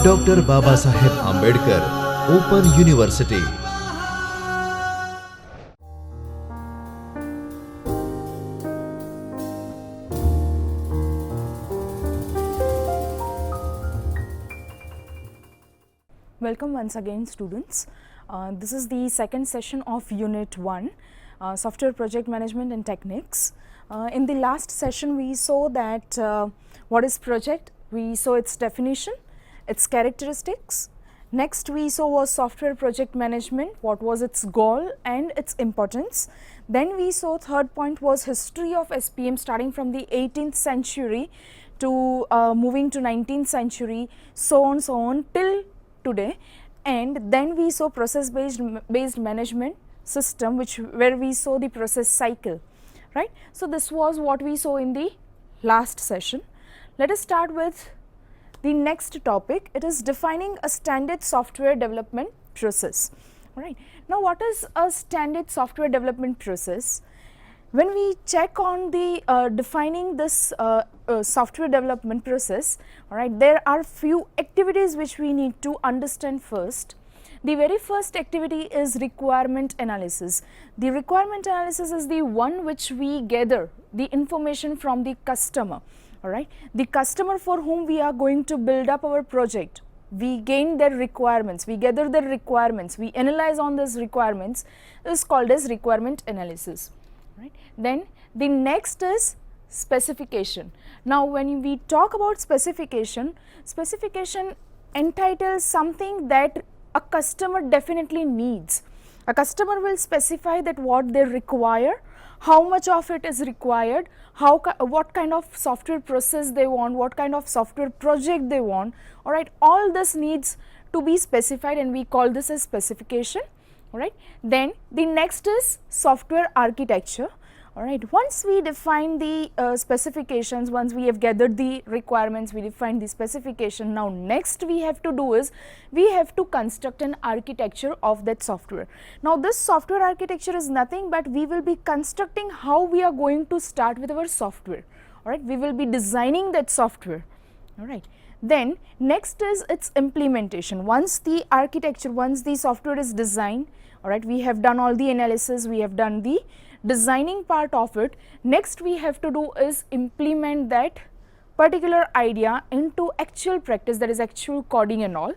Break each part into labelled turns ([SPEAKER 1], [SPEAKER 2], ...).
[SPEAKER 1] Dr. Babasaheb Ambedkar Open University.
[SPEAKER 2] Welcome once again, students. This is the second session of Unit 1, Software Project Management and Techniques. In the last session, we saw that what is project, we saw its definition, its characteristics. Next, we saw was software project management, what was its goal and its importance. Then we saw third point was history of SPM starting from the 18th century to moving to 19th century, so on till today. And then we saw process based management system, where we saw the process cycle, right. So this was what we saw in the last session. Let us start with the next topic. It is defining a standard software development process, right. Now what is a standard software development process? When we check on the defining this software development process, all right, there are few activities which we need to understand first. The very first activity is requirement analysis. The requirement analysis is the one which we gather the information from the customer, all right. The customer for whom we are going to build up our project, we gain their requirements, we gather their requirements, we analyze on these requirements, is called as requirement analysis. Right. Then the next is specification. Now when we talk about specification, specification entitles something that a customer definitely needs. A customer will specify that what they require, how much of it is required, what kind of software process they want, what kind of software project they want, all right. All this needs to be specified and we call this as specification. All right. Then the next is software architecture. All right. Once we define the specifications, once we have gathered the requirements, we define the specification. Now next we have to do is we have to construct an architecture of that software. Now this software architecture is nothing but we will be constructing how we are going to start with our software. All right. We will be designing that software. All right. Then next is its implementation. Once the architecture, once the software is designed, all right, we have done all the analysis, we have done the designing part of it. Next we have to do is implement that particular idea into actual practice, that is actual coding and all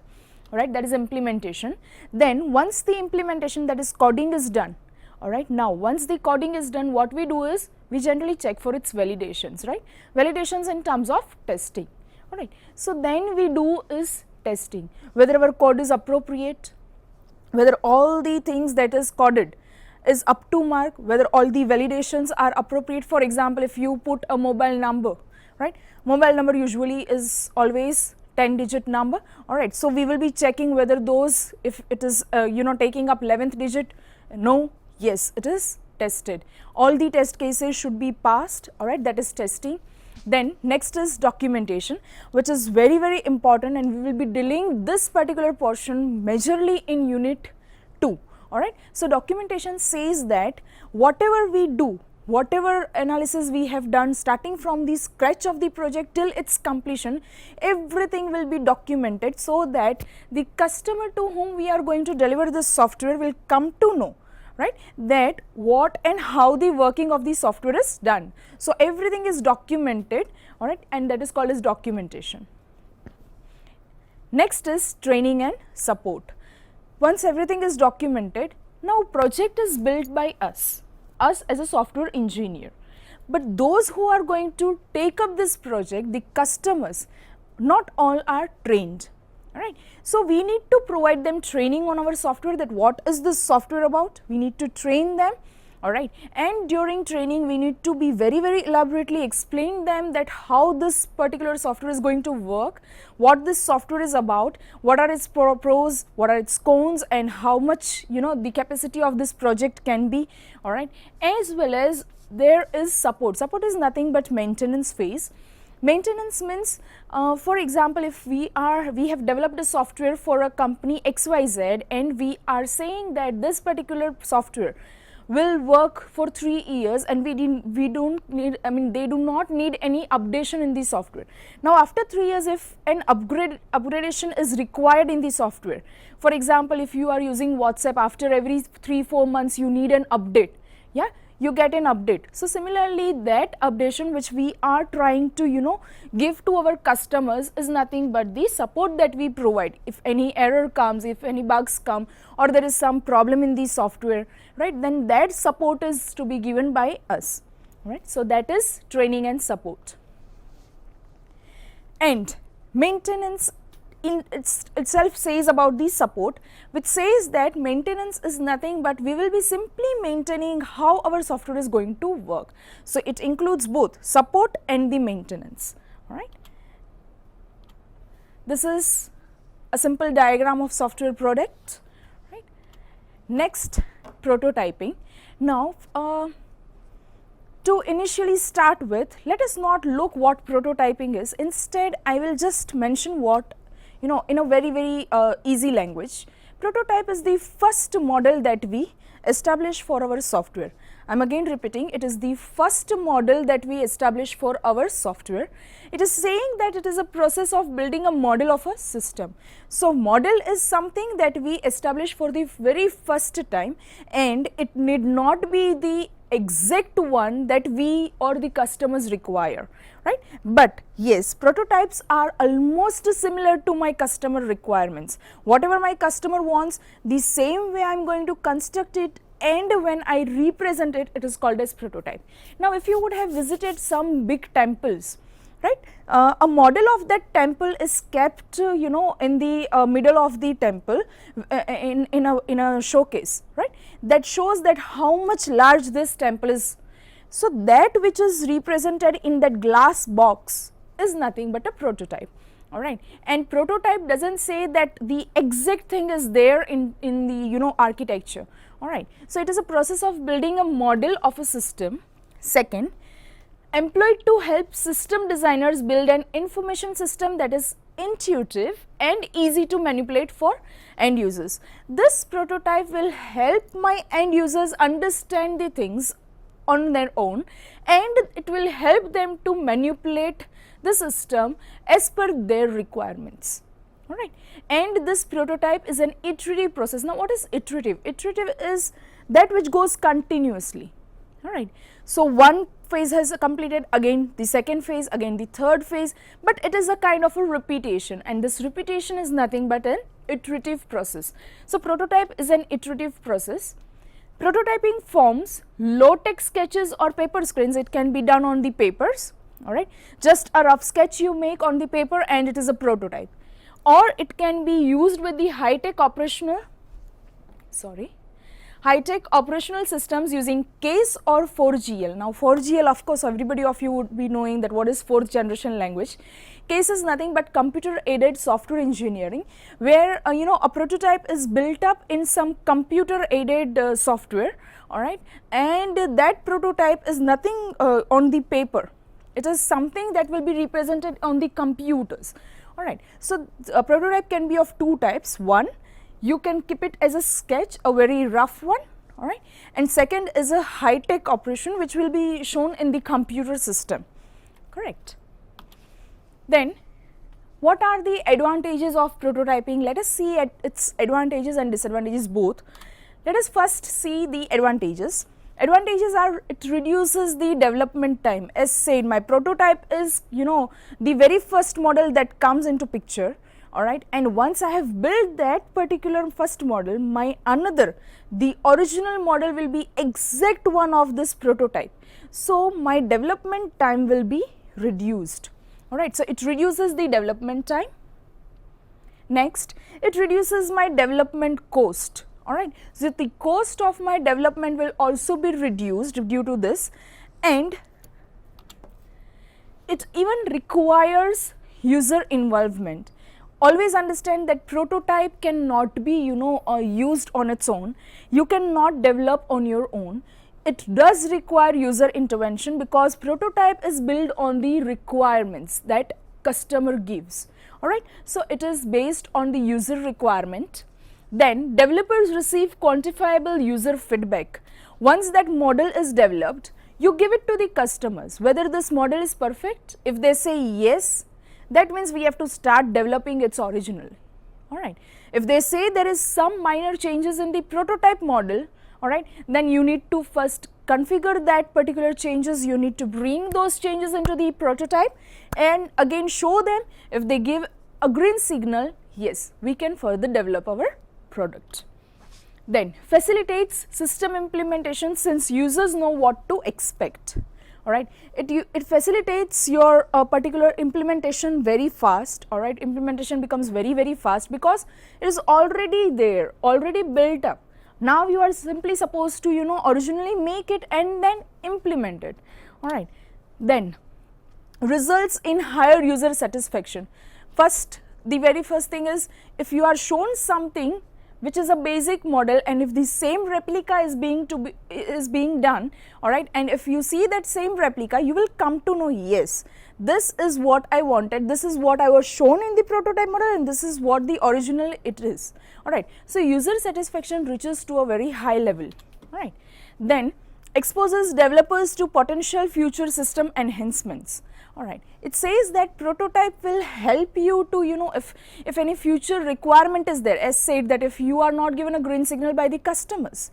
[SPEAKER 2] right, that is implementation. Then once the implementation, that is coding, is done, all right. Now once the coding is done, what we do is we generally check for its validations, right, validations in terms of testing, all right. So then we do is testing, whether our code is appropriate, whether all the things that is coded is up to mark, whether all the validations are appropriate. For example, if you put a mobile number, right, mobile number usually is always 10-digit number, all right. So we will be checking whether those, if it is taking up 11th digit, no, yes, it is tested. All the test cases should be passed, all right, that is testing. Then next is documentation, which is very important, and we will be dealing this particular portion majorly in Unit 2. All right. So documentation says that whatever we do, whatever analysis we have done starting from the scratch of the project till its completion, everything will be documented so that the customer to whom we are going to deliver this software will come to know, right, that what and how the working of the software is done. So everything is documented, all right, and that is called as documentation. Next is training and support. Once everything is documented, now project is built by us as a software engineer. But those who are going to take up this project, the customers, not all are trained. All right. So we need to provide them training on our software, that what is this software about. We need to train them, all right. And during training, we need to be very elaborately explain them that how this particular software is going to work, what this software is about, what are its pros, what are its cons, and how much the capacity of this project can be, all right. As well as there is support. Support is nothing but maintenance phase. Maintenance means, for example, if we have developed a software for a company XYZ and we are saying that this particular software will work for 3 years and we don't need, I mean they do not need any updation in the software. Now after 3 years, if an upgradation is required in the software, for example if you are using WhatsApp, after every 3-4 months you need an update, yeah, you get an update. So similarly, that updation which we are trying to give to our customers is nothing but the support that we provide. If any error comes, if any bugs come, or there is some problem in the software, right, then that support is to be given by us, right. So that is training and support. And maintenance in itself says about the support, which says that maintenance is nothing but we will be simply maintaining how our software is going to work. So it includes both support and the maintenance, all right. This is a simple diagram of software product, right. Next, prototyping. Now to initially start with, let us not look what prototyping is. Instead, I will just mention what, in a very easy language. Prototype is the first model that we establish for our software. I am again repeating, it is the first model that we establish for our software. It is saying that it is a process of building a model of a system. So model is something that we establish for the very first time, and it need not be the exact one that we or the customers require, right. But yes, prototypes are almost similar to my customer requirements. Whatever my customer wants, the same way I am going to construct it, and when I represent it, it is called as prototype. Now if you would have visited some big temples, right, a model of that temple is kept in the middle of the temple in a showcase, right, that shows that how much large this temple is. So that which is represented in that glass box is nothing but a prototype, all right. And prototype doesn't say that the exact thing is there in the architecture, all right. So it is a process of building a model of a system. Second, employed to help system designers build an information system that is intuitive and easy to manipulate for end users. This prototype will help my end users understand the things on their own, and it will help them to manipulate the system as per their requirements, all right. And this prototype is an iterative process. Now what is iterative? Iterative is that which goes continuously, all right. So one phase has completed, again the second phase, again the third phase, but it is a kind of a repetition, and this repetition is nothing but an iterative process. So prototype is an iterative process. Prototyping forms low-tech sketches or paper screens. It can be done on the papers, all right, just a rough sketch you make on the paper and it is a prototype, or it can be used with the high-tech operational systems using case or 4GL. Now 4GL, of course everybody of you would be knowing that what is 4th generation language. Case is nothing but computer aided software engineering, where a prototype is built up in some computer aided software, all right, and that prototype is nothing on the paper. It is something that will be represented on the computers, all right. So a prototype can be of two types. One, you can keep it as a sketch, a very rough one, all right, and second is a high-tech operation which will be shown in the computer system, correct. Then what are the advantages of prototyping? Let us see at its advantages and disadvantages both. Let us first see the advantages. Advantages are, it reduces the development time. As said, my prototype is the very first model that comes into picture, all right, and once I have built that particular first model, the original model will be exact one of this prototype. So my development time will be reduced, all right. So it reduces the development time. Next, it reduces my development cost, all right. So the cost of my development will also be reduced due to this, and it even requires user involvement. Always understand that prototype cannot be used on its own. You cannot develop on your own. It does require user intervention because prototype is built on the requirements that customer gives, all right. So it is based on the user requirement. Then developers receive quantifiable user feedback. Once that model is developed, you give it to the customers whether this model is perfect. If they say yes, that means we have to start developing its original. Alright. If they say there is some minor changes in the prototype model, alright, then you need to first configure that particular changes, you need to bring those changes into the prototype and again show them. If they give a green signal, yes, we can further develop our product. Then facilitates system implementation, since users know what to expect. Alright, it facilitates your particular implementation very fast. Alright, implementation becomes very fast because it is already there, already built up. Now you are simply supposed to originally make it and then implement it. Alright, then results in higher user satisfaction. The very first thing is, if you are shown something which is a basic model and if the same replica is being done, alright, and if you see that same replica, you will come to know, yes, this is what I wanted, this is what I was shown in the prototype model and this is what the original it is. Alright, so user satisfaction reaches to a very high level. Alright, then exposes developers to potential future system enhancements. Alright, it says that prototype will help you to if any future requirement is there, as said that if you are not given a green signal by the customers,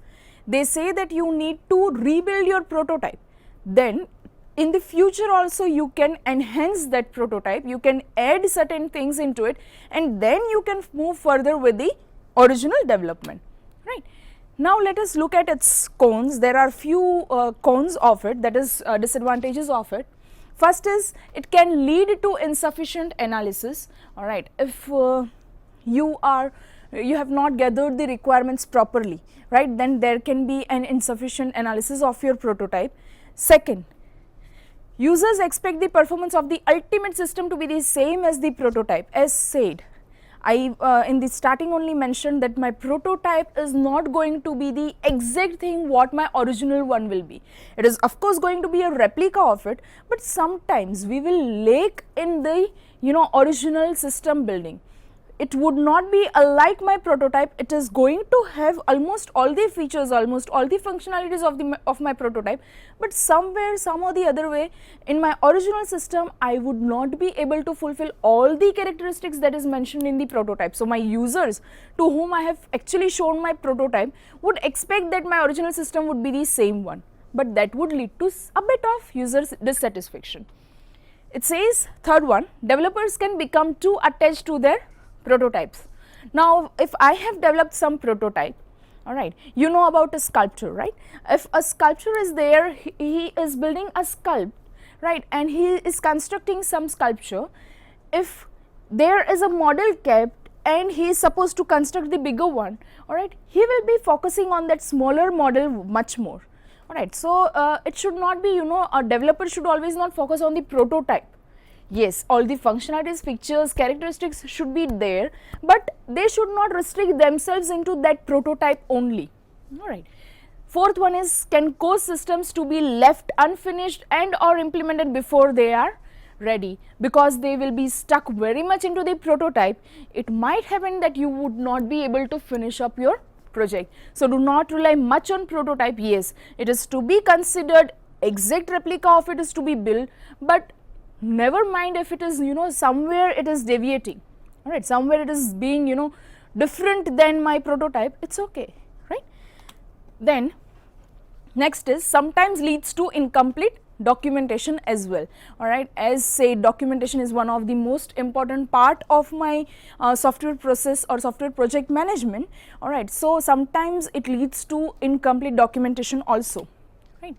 [SPEAKER 2] they say that you need to rebuild your prototype, then in the future also you can enhance that prototype, you can add certain things into it and then you can move further with the original development. Right. Now let us look at its cons. There are few cons of it, that is disadvantages of it. First is, it can lead to insufficient analysis. Alright, if you have not gathered the requirements properly, right, then there can be an insufficient analysis of your prototype. Second, users expect the performance of the ultimate system to be the same as the prototype. As said, I in the starting only mentioned that my prototype is not going to be the exact thing what my original one will be. It is of course going to be a replica of it, but sometimes we will lack in the original system building. It would not be unlike my prototype. It is going to have almost all the features, almost all the functionalities of my prototype, but somewhere, some or the other way, in my original system, I would not be able to fulfill all the characteristics that is mentioned in the prototype. So my users to whom I have actually shown my prototype would expect that my original system would be the same one, but that would lead to a bit of user dissatisfaction. It says, third one, developers can become too attached to their prototypes. Now, if I have developed some prototype, alright, you know about a sculpture, right? If a sculpture is there, he is building a sculpt, right, and he is constructing some sculpture. If there is a model kept and he is supposed to construct the bigger one, alright, he will be focusing on that smaller model much more. Alright, so it should not be, a developer should always not focus on the prototype. Yes, all the functionalities, features, characteristics should be there, but they should not restrict themselves into that prototype only. Alright. Fourth one is, can cause systems to be left unfinished and or implemented before they are ready, because they will be stuck very much into the prototype. It might happen that you would not be able to finish up your project. So do not rely much on prototype. Yes, it is to be considered, exact replica of it is to be built, but never mind if it is somewhere it is deviating, alright, somewhere it is being different than my prototype, it's okay, right. Then next is, sometimes leads to incomplete documentation as well. Alright, as said, documentation is one of the most important part of my software process or software project management. Alright, so sometimes it leads to incomplete documentation also, right.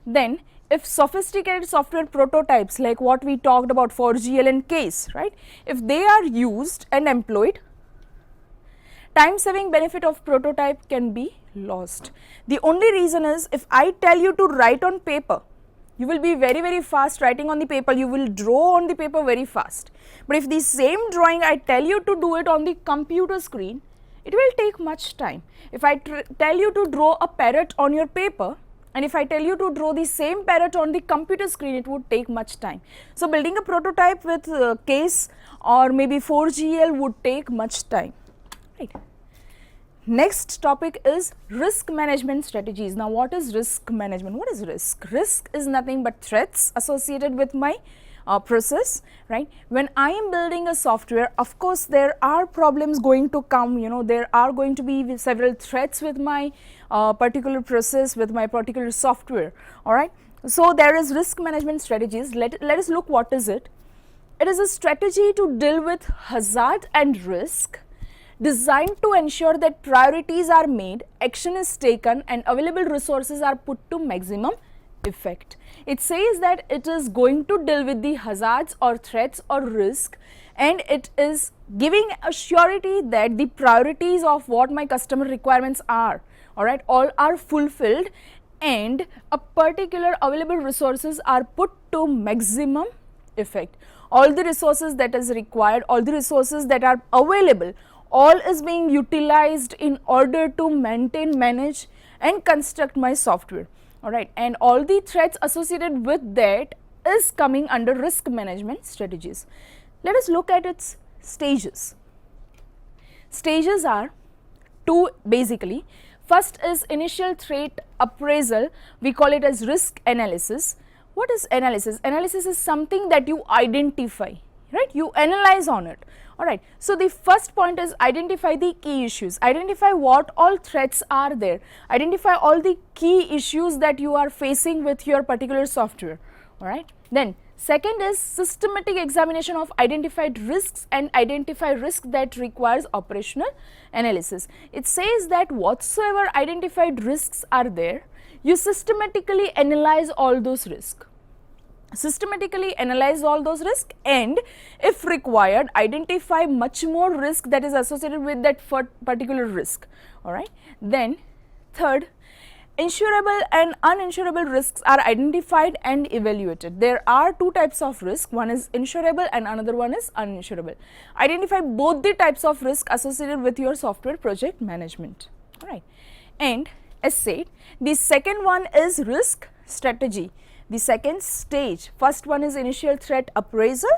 [SPEAKER 2] Then if sophisticated software prototypes like what we talked about for GL and case, right, if they are used and employed, time saving benefit of prototype can be lost. The only reason is, if I tell you to write on paper, you will be very fast writing on the paper, you will draw on the paper very fast. But if the same drawing I tell you to do it on the computer screen, it will take much time. If I tell you to draw a parrot on your paper, and if I tell you to draw the same parrot on the computer screen, it would take much time. So building a prototype with case or maybe 4GL would take much time, right. Next topic is risk management strategies. Now, what is risk management? What is risk? Risk is nothing but threats associated with my process, right? When I am building a software, of course, there are problems going to come, there are going to be several threats with my particular process, with my particular software, all right? So, there is risk management strategies. Let us look what is it. It is a strategy to deal with hazard and risk designed to ensure that priorities are made, action is taken and available resources are put to maximum effect. It says that it is going to deal with the hazards or threats or risk, and it is giving a surety that the priorities of what my customer requirements are, all right, all are fulfilled and a particular available resources are put to maximum effect. All the resources that is required, all the resources that are available, all is being utilized in order to maintain, manage and construct my software, all right, and all the threats associated with that is coming under risk management strategies. Let us look at its stages. Stages are two basically. First is initial threat appraisal, we call it as risk analysis. What is analysis? Analysis is something that you identify, right? You analyze on it. All right. So, the first point is identify the key issues, identify what all threats are there, identify all the key issues that you are facing with your particular software. All right. Then second is systematic examination of identified risks and identify risk that requires operational analysis. It says that whatsoever identified risks are there, you systematically analyze all those risks. Systematically analyze all those risks and if required identify much more risk that is associated with that particular risk, all right. Then third, insurable and uninsurable risks are identified and evaluated. There are two types of risk, one is insurable and another one is uninsurable. Identify both the types of risk associated with your software project management, all right. And as said, the second one is risk strategy. The second stage, first one is initial threat appraisal,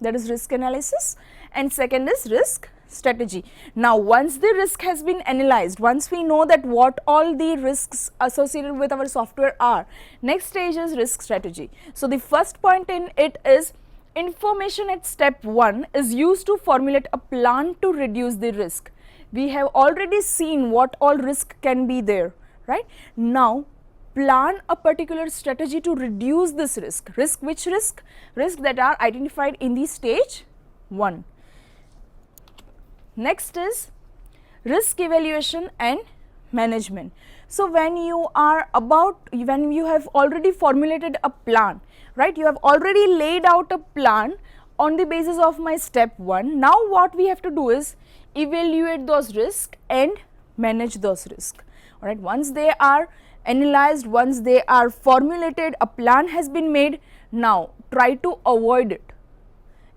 [SPEAKER 2] that is risk analysis, and second is risk strategy. Now, once the risk has been analyzed, once we know that what all the risks associated with our software are, next stage is risk strategy. So, the first point in it is information at step 1 is used to formulate a plan to reduce the risk. We have already seen what all risk can be there, right? Now, plan a particular strategy to reduce this risk. Risk, which risk? Risk that are identified in the stage 1. Next is risk evaluation and management. So, when you have already formulated a plan, right, you have already laid out a plan on the basis of my step 1. Now, what we have to do is evaluate those risks and manage those risks, all right. Once they are analyzed, once they are formulated, a plan has been made, now try to avoid it.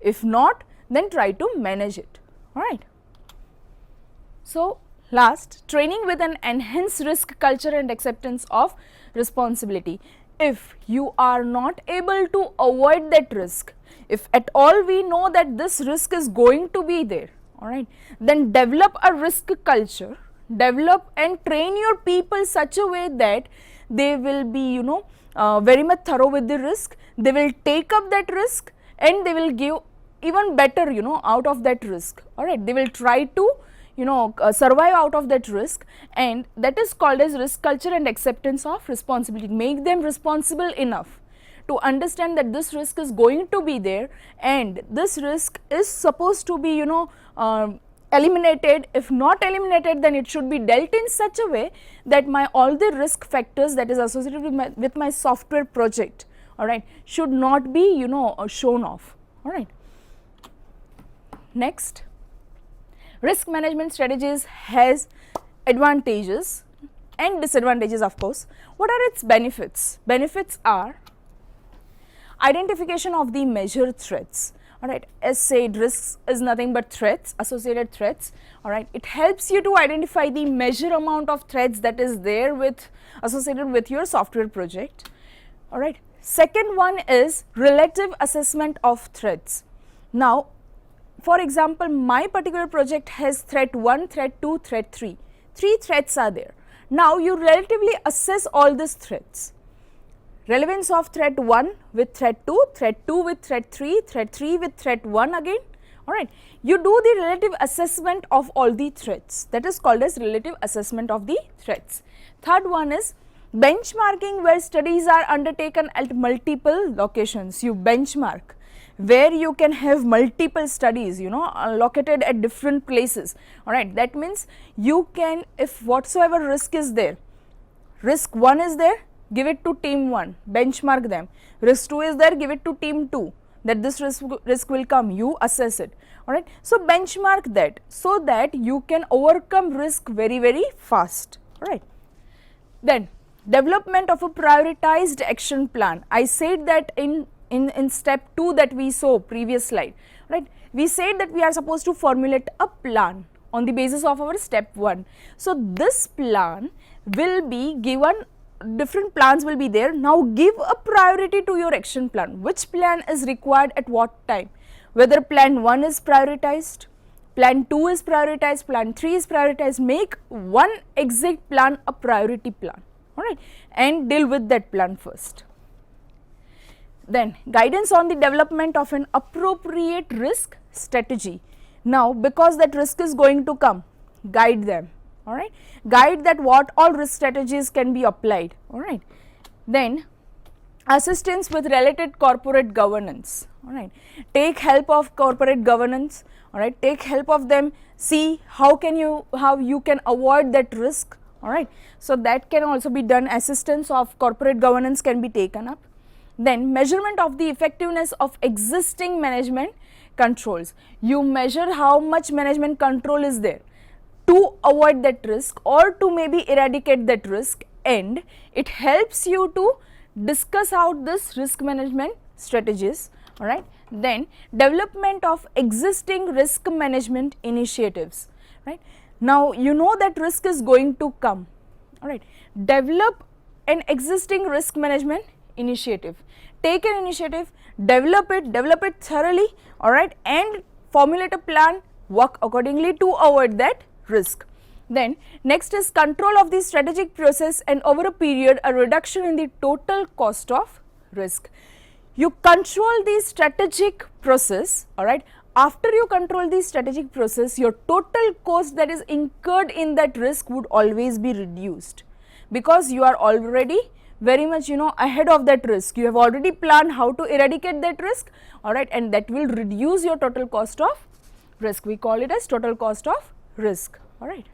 [SPEAKER 2] If not, then try to manage it, all right. So, last, training with an enhanced risk culture and acceptance of responsibility. If you are not able to avoid that risk, if at all we know that this risk is going to be there, all right, then develop a risk culture, develop and train your people such a way that they will be very much thorough with the risk, they will take up that risk and they will give even better out of that risk, all right. They will try to survive out of that risk, and that is called as risk culture and acceptance of responsibility. Make them responsible enough to understand that this risk is going to be there and this risk is supposed to be eliminated. If not eliminated, then it should be dealt in such a way that all the risk factors that is associated with my software project, all right, should not be shown off, all right. Next, risk management strategies has advantages and disadvantages, of course. What are its benefits? Benefits are identification of the measured threats, all right. As said, risks is nothing but threats, associated threats, all right. It helps you to identify the measure amount of threats that is there associated with your software project, all right. Second one is relative assessment of threats. Now, for example, my particular project has threat 1, threat 2, threat 3. 3 threats are there. Now you relatively assess all these threats. Relevance of threat 1 with threat 2 with threat 3 with threat 1 again, alright. You do the relative assessment of all the threats, that is called as relative assessment of the threats. Third one is benchmarking, where studies are undertaken at multiple locations. You benchmark where you can have multiple studies, located at different places, alright. That means you can, if whatsoever risk is there, risk 1 is there, give it to team 1, benchmark them. Risk 2 is there, give it to team 2, that this risk will come, you assess it, alright. So benchmark that so that you can overcome risk very, very fast, alright. Then development of a prioritized action plan. I said that in step 2 that we saw previous slide, right. We said that we are supposed to formulate a plan on the basis of our step 1. So this plan will be given, different plans will be there. Now give a priority to your action plan. Which plan is required at what time? Whether plan 1 is prioritized, plan 2 is prioritized, plan 3 is prioritized. Make one exact plan a priority plan, alright, and deal with that plan first. Then guidance on the development of an appropriate risk strategy. Now because that risk is going to come, guide them, alright, guide that what all risk strategies can be applied, alright. Then assistance with related corporate governance, alright, take help of corporate governance, alright, take help of them, see how you can avoid that risk, alright. So that can also be done, assistance of corporate governance can be taken up. Then measurement of the effectiveness of existing management controls. You measure how much management control is there to avoid that risk or to maybe eradicate that risk, and it helps you to discuss out this risk management strategies, alright. Then development of existing risk management initiatives, right. Now you know that risk is going to come, alright. Develop an existing risk management initiative. Take an initiative, develop it thoroughly, alright, and formulate a plan, work accordingly to avoid that risk. Then next is control of the strategic process and over a period a reduction in the total cost of risk. You control the strategic process, alright. After you control the strategic process, your total cost that is incurred in that risk would always be reduced, because you are already very much ahead of that risk. You have already planned how to eradicate that risk, alright, and that will reduce your total cost of risk. We call it as total cost of risk, alright.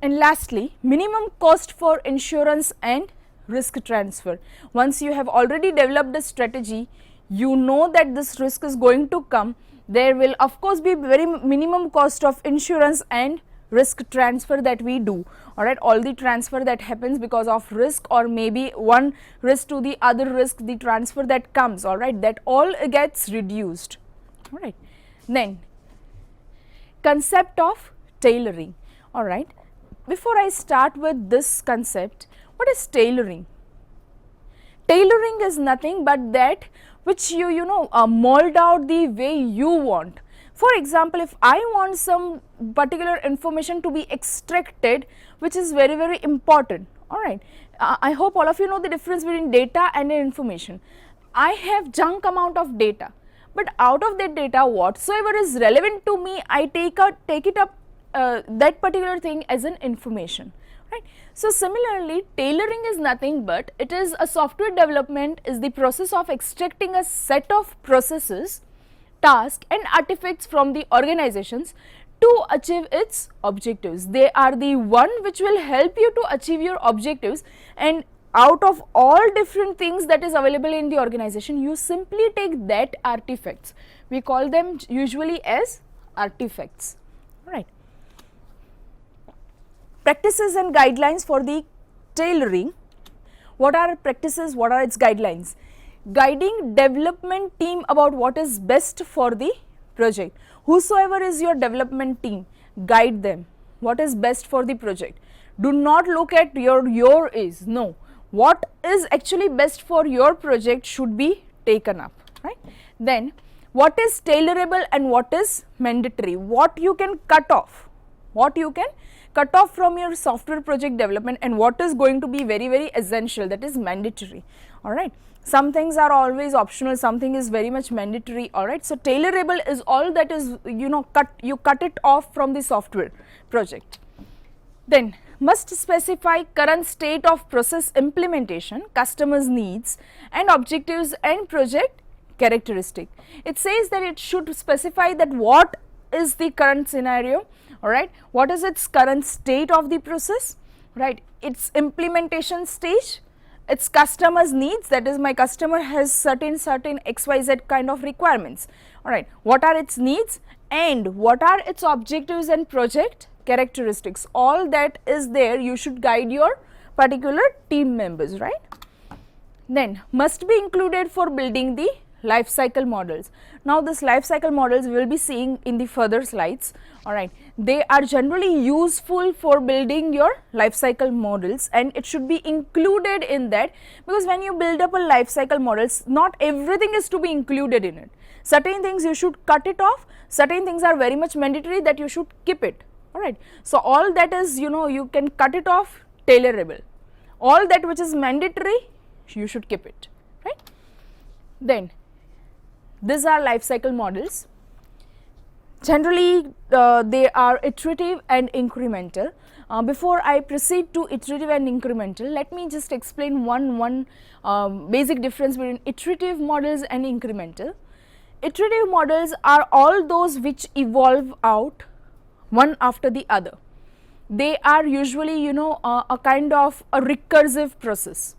[SPEAKER 2] And lastly, minimum cost for insurance and risk transfer. Once you have already developed a strategy, you know that this risk is going to come, there will of course be very minimum cost of insurance and risk transfer that we do, alright. All the transfer that happens because of risk, or maybe one risk to the other risk, the transfer that comes, alright, that all gets reduced, alright. Then concept of tailoring, alright. Before I start with this concept, what is tailoring? Tailoring is nothing but that which you mold out the way you want. For example, if I want some particular information to be extracted, which is very, very important, alright. I hope all of you know the difference between data and information. I have junk amount of data, but out of that data, whatsoever is relevant to me, I take it up that particular thing as an information, right. So similarly, tailoring is nothing but it is a software development, is the process of extracting a set of processes, tasks and artifacts from the organizations to achieve its objectives. They are the one which will help you to achieve your objectives, and out of all different things that is available in the organization, you simply take that artifacts. We call them usually as artifacts, right. Practices and guidelines for the tailoring. What are practices? What are its guidelines? Guiding development team about what is best for the project. Whosoever is your development team, guide them what is best for the project. Do not look at your is, no, what is actually best for your project should be taken up, right. Then what is tailorable and what is mandatory, what you can cut off, what you can cut off from your software project development and what is going to be very, very essential, that is mandatory, alright. Some things are always optional, something is very much mandatory, alright. So, tailorable is all that is, you know, you cut it off from the software project. Then must specify current state of process implementation, customers needs and objectives and project characteristic. It says that it should specify that what is the current scenario, alright, what is its current state of the process, right, its implementation stage, its customers needs, that is my customer has certain XYZ kind of requirements, alright, what are its needs and what are its objectives and project characteristics, all that is there, you should guide your particular team members, right. Then must be included for building the life cycle models. Now this life cycle models we will be seeing in the further slides, alright. They are generally useful for building your life cycle models and it should be included in that, because when you build up a life cycle models, not everything is to be included in it. Certain things you should cut it off, certain things are very much mandatory that you should keep it, alright. So all that is, you know, you can cut it off, tailorable. All that which is mandatory, you should keep it, right. Then these are life cycle models. Generally they are iterative and incremental. Before I proceed to iterative and incremental, let me just explain one basic difference between iterative models and incremental. Iterative models are all those which evolve out one after the other. They are usually, you know, a kind of a recursive process.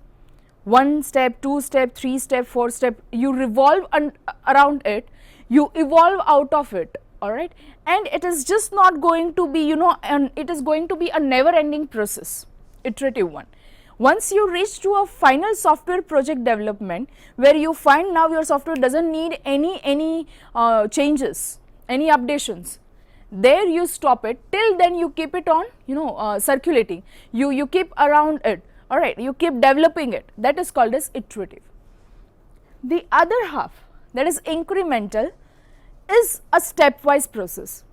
[SPEAKER 2] 1 step, 2 step, 3 step, 4 step, you revolve around it, you evolve out of it, alright, and it is just not going to be, you know, and it is going to be a never ending process, iterative one. Once you reach to a final software project development where you find now your software doesn't need any changes, any updations, there you stop it, till then you keep it on, you know, circulating, you keep around it, alright, you keep developing it, that is called as iterative. The other half, that is incremental, is a stepwise process,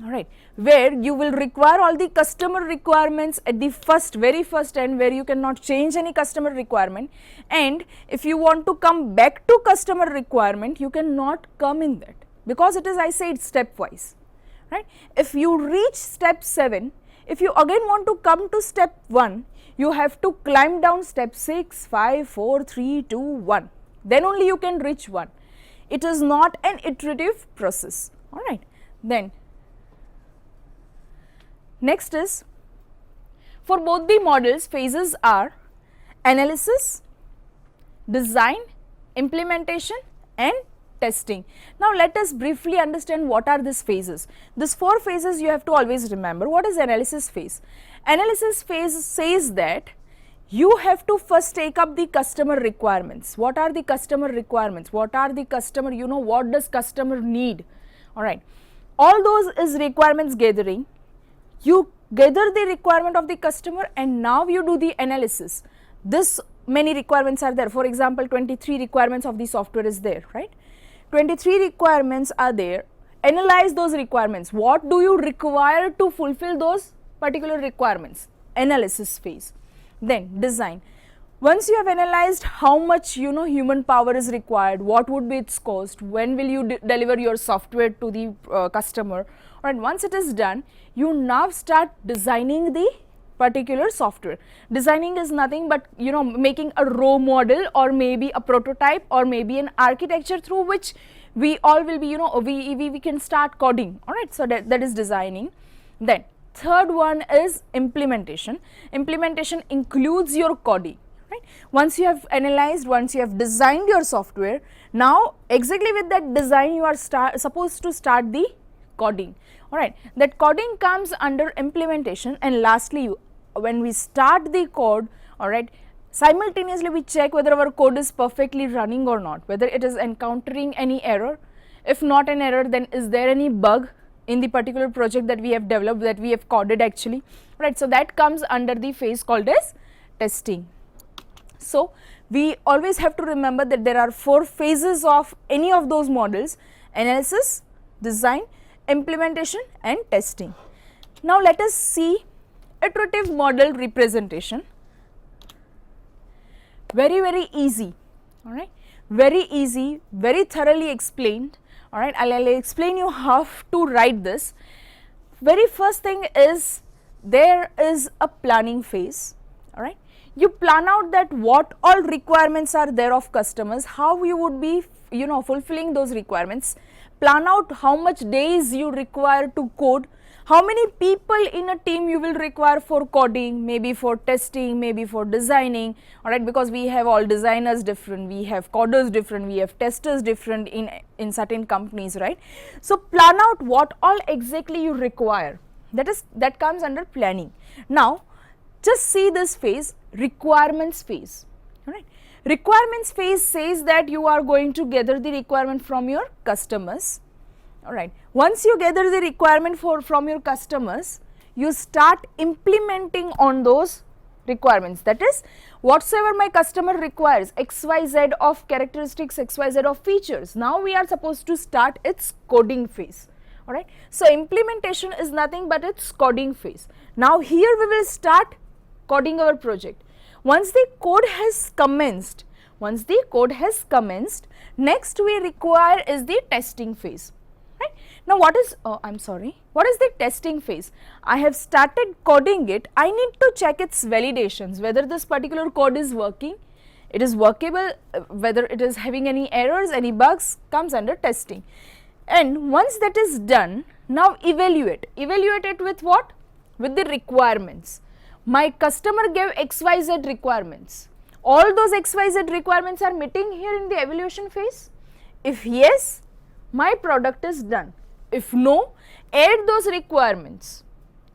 [SPEAKER 2] alright, where you will require all the customer requirements at the very first end, where you cannot change any customer requirement, and if you want to come back to customer requirement, you cannot come in that, because it is, I said, stepwise, right. If you reach step 7, if you again want to come to step 1, you have to climb down step 6, 5, 4, 3, 2, 1, then only you can reach 1. It is not an iterative process, alright. Then next is, for both the models, phases are analysis, design, implementation and testing. Now let us briefly understand what are these phases. These 4 phases you have to always remember. What is analysis phase? Analysis phase says that you have to first take up the customer requirements. What are the customer requirements? What are the customer, you know, what does customer need? Alright, all those is requirements gathering. You gather the requirement of the customer and now you do the analysis. This many requirements are there. For example, 23 requirements of the software is there, right? 23 requirements are there. Analyze those requirements. What do you require to fulfill those particular requirements? Analysis phase. Then design. Once you have analyzed how much, you know, human power is required, what would be its cost, when will you deliver your software to the customer, alright, once it is done, you now start designing the particular software. Designing is nothing but, you know, making a raw model or maybe a prototype or maybe an architecture through which we all will be, you know, we can start coding, alright, so that is designing. Then third one is implementation. Implementation includes your coding, right. Once you have analyzed, once you have designed your software, now exactly with that design you are supposed to start the coding, alright. That coding comes under implementation, and lastly when we start the code, alright, simultaneously we check whether our code is perfectly running or not, whether it is encountering any error. If not an error, then is there any bug in the particular project that we have developed, that we have coded actually, right. So that comes under the phase called as testing. So we always have to remember that there are 4 phases of any of those models: analysis, design, implementation and testing. Now let us see iterative model representation. Very easy, all right, very easy, very thoroughly explained, all right. I'll explain you how to write this. Very first thing is there is a planning phase, all right. You plan out that what all requirements are there of customers, how you would be fulfilling those requirements, plan out how much days you require to code, how many people in a team you will require for coding, maybe for testing, maybe for designing, all right, because we have all designers different, we have coders different, we have testers different in certain companies, right. So plan out what all exactly you require, that comes under planning. Now just see this phase, requirements phase, all right. Requirements phase says that you are going to gather the requirement from your customers, all right. Once you gather the requirement from your customers, you start implementing on those requirements, that is whatsoever my customer requires, XYZ of characteristics, XYZ of features, now we are supposed to start its coding phase, all right. So implementation is nothing but its coding phase. Now here we will start coding our project. Once the code has commenced, next we require is the testing phase, right. Now what is the testing phase? I have started coding it, I need to check its validations, whether this particular code is working, it is workable, whether it is having any errors, any bugs, comes under testing. And once that is done, now evaluate it with what? With the requirements. My customer gave XYZ requirements, all those XYZ requirements are meeting here in the evaluation phase. If yes, my product is done. If no, add those requirements,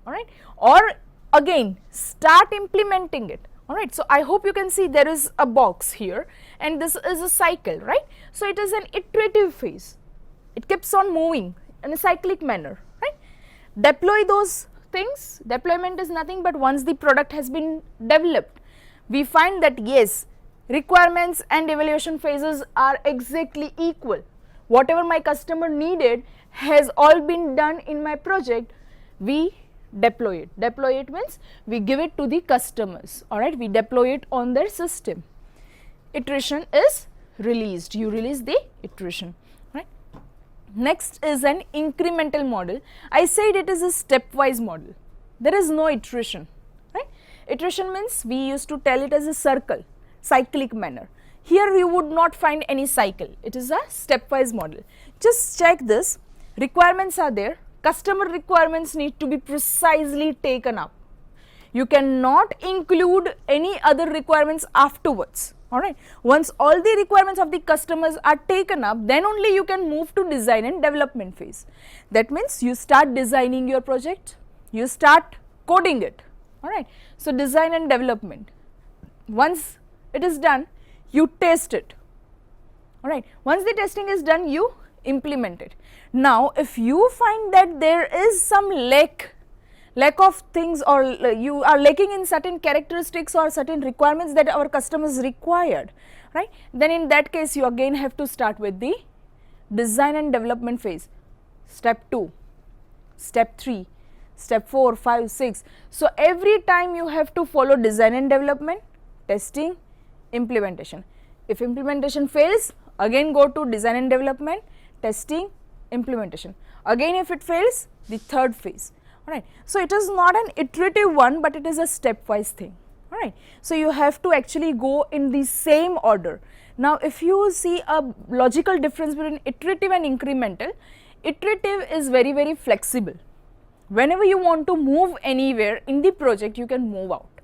[SPEAKER 2] all right, or again start implementing it, all right. So I hope you can see there is a box here and this is a cycle, right. So it is an iterative phase, it keeps on moving in a cyclic manner, right. Deploy those things, deployment is nothing but once the product has been developed, we find that yes, requirements and evaluation phases are exactly equal. Whatever my customer needed has all been done in my project, we deploy it. Deploy it means we give it to the customers, all right, we deploy it on their system. Iteration is released, you release the iteration, right. Next is an incremental model. I said it is a stepwise model, there is no iteration, right. Iteration means we used to tell it as a circle, cyclic manner. Here you would not find any cycle, it is a stepwise model. Just check this, requirements are there, customer requirements need to be precisely taken up. You cannot include any other requirements afterwards, all right. Once all the requirements of the customers are taken up, then only you can move to design and development phase. That means you start designing your project, you start coding it, all right. So design and development, once it is done, you test it, all right. Once the testing is done, you implement it. Now if you find that there is some lack of things, or you are lacking in certain characteristics or certain requirements that our customers required, right, then in that case you again have to start with the design and development phase, step 2, step 3, step 4, 5, 6. So every time you have to follow design and development, testing, implementation. If implementation fails, again go to design and development, testing, implementation. Again if it fails, the third phase, all right. So it is not an iterative one, but it is a stepwise thing, all right. So you have to actually go in the same order. Now if you see a logical difference between iterative and incremental, iterative is very flexible. Whenever you want to move anywhere in the project, you can move out,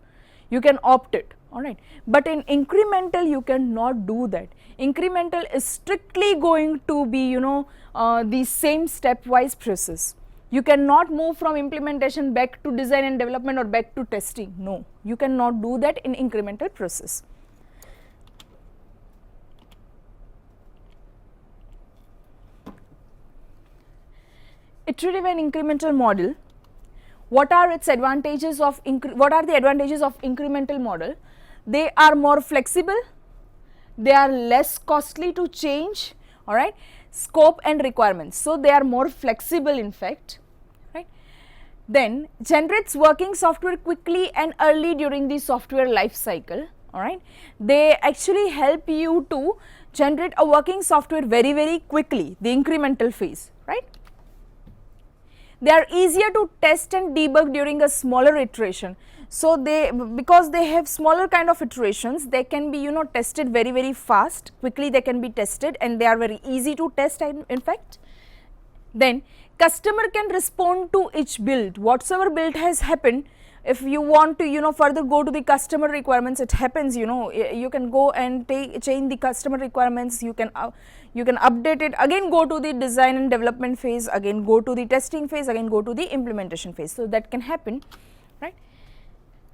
[SPEAKER 2] you can opt it, all right. But in incremental you cannot do that. Incremental is strictly going to be the same stepwise process. You cannot move from implementation back to design and development or back to testing, no, you cannot do that in incremental process. Iterative and incremental model, what are its advantages of what are the advantages of incremental model? They are more flexible, they are less costly to change, all right, scope and requirements. So they are more flexible in fact, right. then generates working software quickly and early during the software life cycle. Alright, they actually help you to generate a working software very quickly, the incremental phase, right. They are easier to test and debug during a smaller iteration. So, because they have smaller kind of iterations, they can be tested very fast, quickly they can be tested, and they are very easy to test in fact. Then customer can respond to each build, whatsoever build has happened. If you want to further go to the customer requirements, it happens, you can go and change the customer requirements, you can update it, again go to the design and development phase, again go to the testing phase, again go to the implementation phase. So that can happen, right.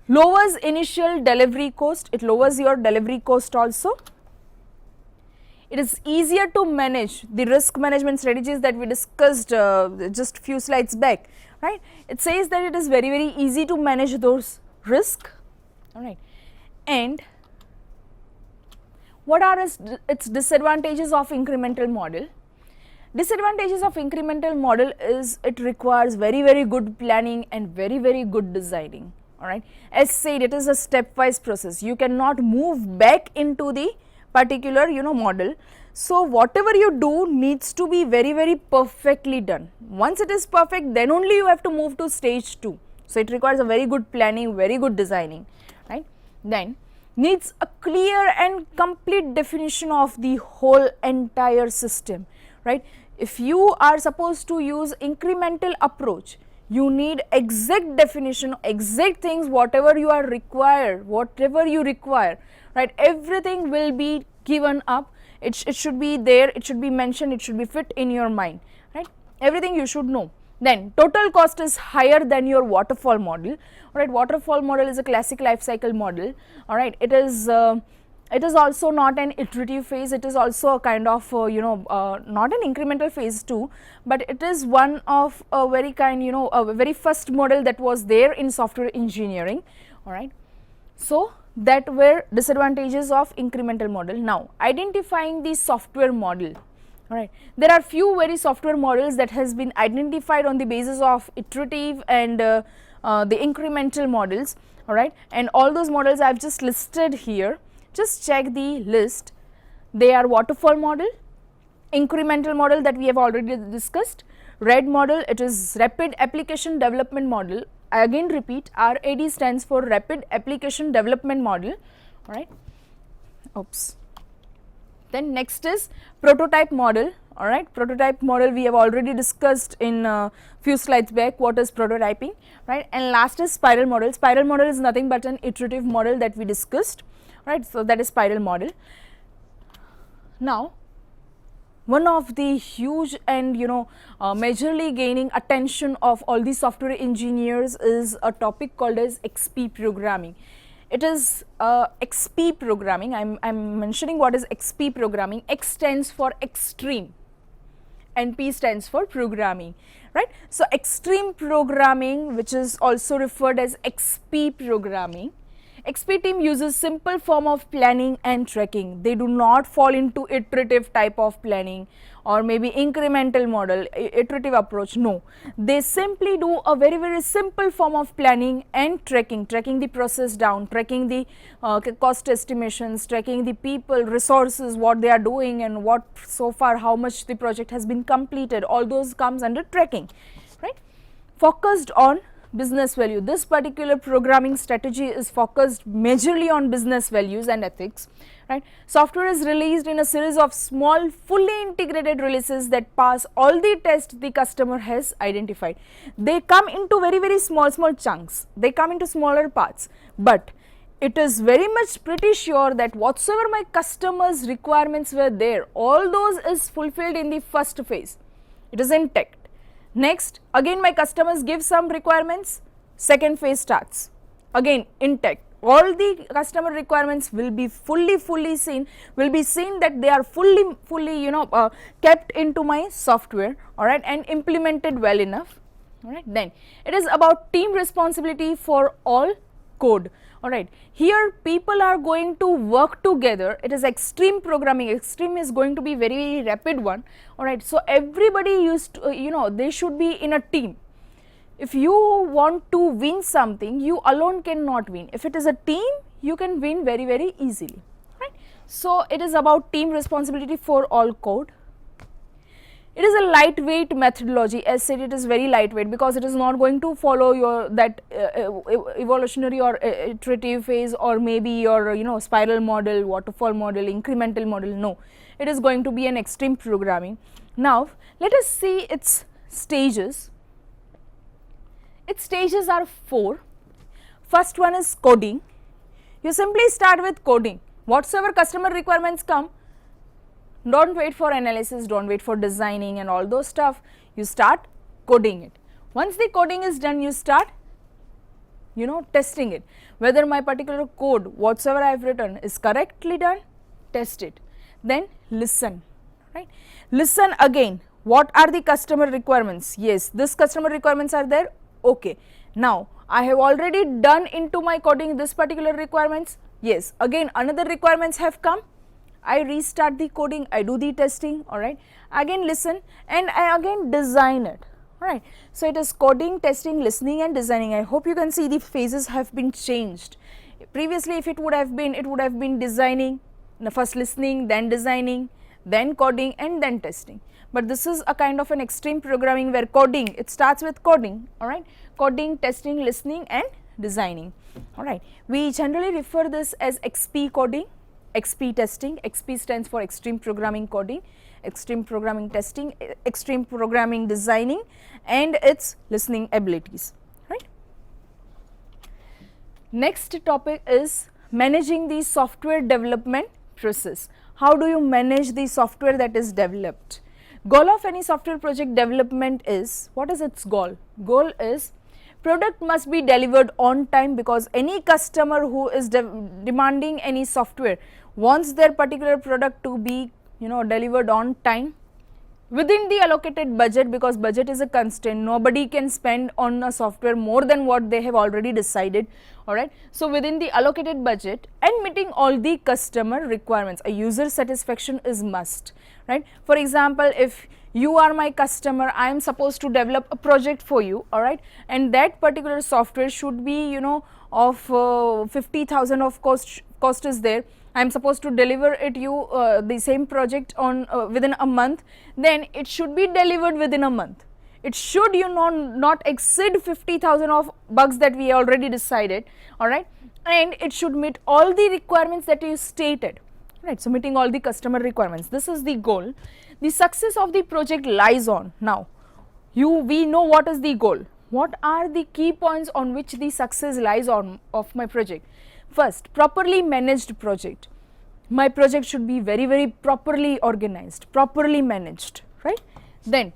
[SPEAKER 2] Lowers initial delivery cost, it lowers your delivery cost also. It is easier to manage the risk management strategies that we discussed just few slides back, right. It says that it is very easy to manage those risk, alright. And what are its disadvantages of incremental model? Disadvantages of incremental model is it requires very good planning and very good designing, alright. As said, it is a stepwise process, you cannot move back into the particular model. So whatever you do needs to be very perfectly done. Once it is perfect, then only you have to move to stage 2. So it requires a very good planning, very good designing, right. Then needs a clear and complete definition of the whole entire system, right. If you are supposed to use incremental approach, you need exact definition, exact things, whatever you require, right, everything will be given up, it should be there, it should be mentioned, it should be fit in your mind, right, everything you should know. Then total cost is higher than your waterfall model, alright. Waterfall model is a classic life cycle model, alright. It is also not an iterative phase, it is also a kind of not an incremental phase too, but it is one of a very kind a very first model that was there in software engineering, alright. So that were disadvantages of incremental model. Now identifying the software model, alright. There are few very software models that has been identified on the basis of iterative and the incremental models, alright, and all those models I have just listed here. Just check the list. They are waterfall model, incremental model that we have already discussed, RAD model, it is rapid application development model. I again repeat, RAD stands for rapid application development model, alright. Oops. Then next is prototype model, alright. Prototype model we have already discussed in few slides back what is prototyping, right. And last is spiral model. Spiral model is nothing but an iterative model that we discussed, right. So that is spiral model. Now one of the huge and majorly gaining attention of all the software engineers is a topic called as XP programming. It is XP programming. I'm mentioning what is XP programming. X stands for extreme and P stands for programming, right. So extreme programming, which is also referred as XP programming. XP team uses simple form of planning and tracking. They do not fall into iterative type of planning or maybe incremental model, iterative approach, no. They simply do a very simple form of planning and tracking the process down, tracking the cost estimations, tracking the people, resources, what they are doing and what so far how much the project has been completed, all those comes under tracking, right. Focused on business value. This particular programming strategy is focused majorly on business values and ethics, right. Software is released in a series of small fully integrated releases that pass all the tests the customer has identified. They come into very small chunks, they come into smaller parts, but it is very much pretty sure that whatsoever my customers requirements were there, all those is fulfilled in the first phase, it is intact. Next, again my customers give some requirements, second phase starts, again intact. All the customer requirements will be fully seen, that they are fully kept into my software, alright, and implemented well enough, alright. Then it is about team responsibility for all code, alright. Here people are going to work together, it is extreme programming, extreme is going to be very rapid one, alright. So everybody used to, they should be in a team. if you want to win something, you alone cannot win. If it is a team, you can win very, very easily, right? So it is about team responsibility for all code. It is a lightweight methodology. As said, it is very lightweight because it is not going to follow your that evolutionary or iterative phase, or maybe your spiral model, waterfall model, incremental model. No, it is going to be an extreme programming. Now let us see its stages. Its stages are 4. First one is coding. You simply start with coding. Whatsoever customer requirements come, don't wait for analysis, don't wait for designing and all those stuff. You start coding it. Once the coding is done, you start testing it. Whether my particular code, whatsoever I have written, is correctly done, test it. Then listen, right? Listen again. What are the customer requirements? Yes, this customer requirements are there. Okay. Now I have already done into my coding this particular requirements. Yes, again another requirements have come. I restart the coding, I do the testing, alright, again listen, and I again design it, alright. So it is coding, testing, listening and designing. I hope you can see the phases have been changed. Previously if it would have been designing, first listening, then designing, then coding and then testing. But this is a kind of an extreme programming where coding, it starts with coding, alright, coding, testing, listening and designing, alright. We generally refer this as XP coding, XP testing. XP stands for extreme programming coding, extreme programming testing, extreme programming designing and its listening abilities, right. Next topic is managing the software development process. How do you manage the software that is developed? Goal of any software project development is, what is its goal? Goal is product must be delivered on time, because any customer who is demanding any software wants their particular product to be delivered on time within the allocated budget, because budget is a constraint. Nobody can spend on a software more than what they have already decided, alright. So within the allocated budget and meeting all the customer requirements. A user satisfaction is must, right. For example, if you are my customer, I am supposed to develop a project for you, alright, and that particular software should be of 50,000 of cost is there. I am supposed to deliver it you the same project on within a month, then it should be delivered within a month. It should not exceed 50,000 of bugs that we already decided, alright, and it should meet all the requirements that you stated, right. So meeting all the customer requirements, this is the goal. The success of the project lies on, now we know what is the goal. What are the key points on which the success lies on of my project? First, properly managed project. My project should be very, very properly organized, properly managed, right. Then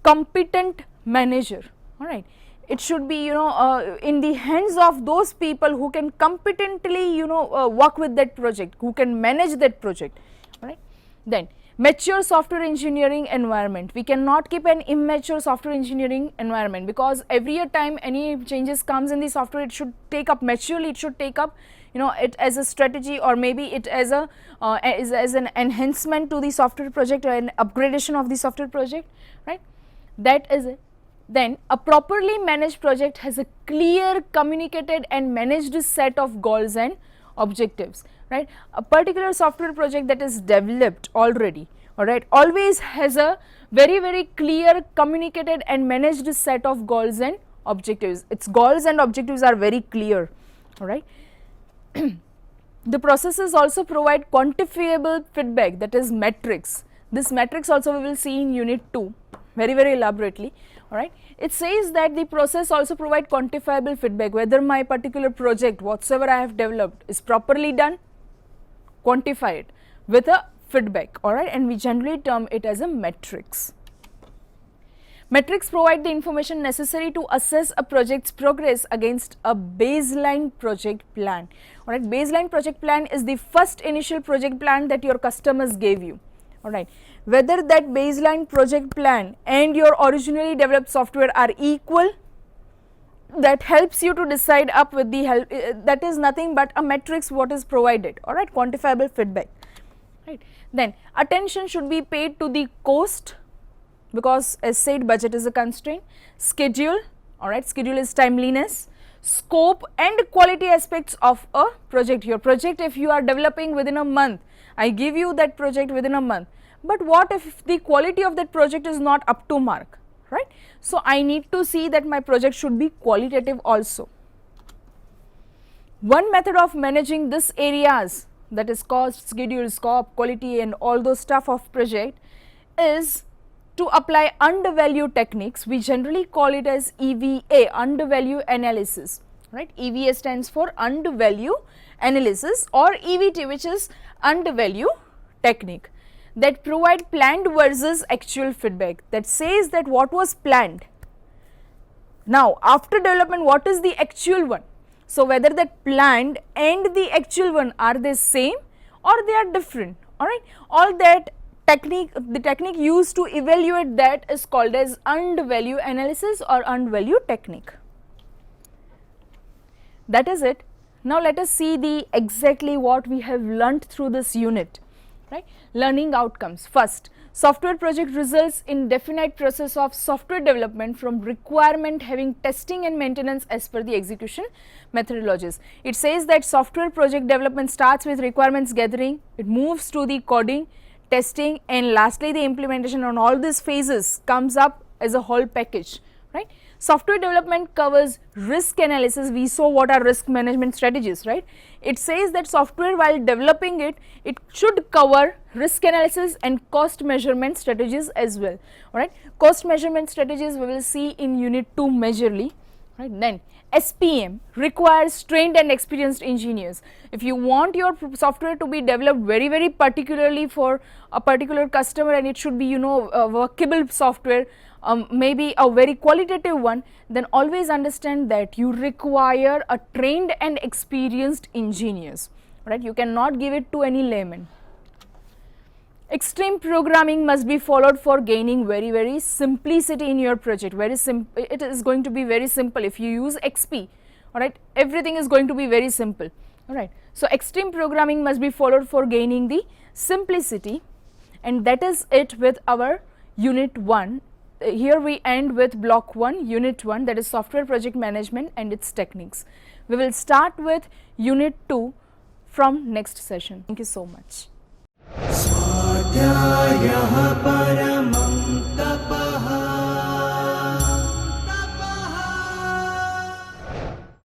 [SPEAKER 2] competent manager, alright. It should be in the hands of those people who can competently work with that project, who can manage that project, alright. Then mature software engineering environment. We cannot keep an immature software engineering environment, because every time any changes comes in the software, it should take up maturely, it should take up it as a strategy, or maybe it as a as an enhancement to the software project or an upgradation of the software project, right. That is it. Then a properly managed project has a clear, communicated and managed set of goals and objectives, right. A particular software project that is developed already, alright, always has a very, very clear, communicated and managed set of goals and objectives. Its goals and objectives are very clear, alright. The processes also provide quantifiable feedback, that is metrics. This metrics also we will see in unit 2 very, very elaborately, alright. It says that the process also provide quantifiable feedback, whether my particular project whatsoever I have developed is properly done, quantify it with a feedback, alright, and we generally term it as a metrics. Metrics provide the information necessary to assess a project's progress against a baseline project plan, alright. Baseline project plan is the first initial project plan that your customers gave you, alright. Whether that baseline project plan and your originally developed software are equal, that helps you to decide up with the help, that is nothing but a metrics what is provided, alright, quantifiable feedback, right. Then attention should be paid to the cost, because as said budget is a constraint, schedule, Alright, schedule is timeliness, scope and quality aspects of a project. Your project, if you are developing within a month, I give you that project within a month, but what if the quality of that project is not up to mark, right? So, I need to see that my project should be qualitative also. One method of managing this areas, that is cost, schedule, scope, quality and all those stuff of project, is to apply undervalue techniques. We generally call it as EVA, undervalue analysis, right? EVA stands for undervalue analysis, or EVT, which is undervalue technique, that provide planned versus actual feedback, that says that what was planned. Now, after development, what is the actual one? So, whether that planned and the actual one, are they same or they are different, alright. All that technique, the technique used to evaluate that is called as undervalue analysis or undervalue technique. That is it. Now, let us see the exactly what we have learnt through this unit, right. Learning outcomes. First, software project results in definite process of software development from requirement having testing and maintenance as per the execution methodologies. It says that software project development starts with requirements gathering, it moves to the coding, testing and lastly the implementation. On all these phases comes up as a whole package, right. Software development covers risk analysis. We saw what are risk management strategies, right. It says that software, while developing it, it should cover risk analysis and cost measurement strategies as well, alright. Cost measurement strategies we will see in unit 2 majorly, right. Then SPM requires trained and experienced engineers. If you want your software to be developed very particularly for a particular customer, and it should be, you know, a workable software, maybe a very qualitative one, then always understand that you require a trained and experienced engineers, right. You cannot give it to any layman. Extreme programming must be followed for gaining very simplicity in your project. It is going to be very simple. If you use XP, alright, everything is going to be very simple, alright. So, extreme programming must be followed for gaining the simplicity, and that is it with our unit 1. Here we end with block 1, unit 1, that is software project management and its techniques. We will start with unit 2 from next session. Thank you so much.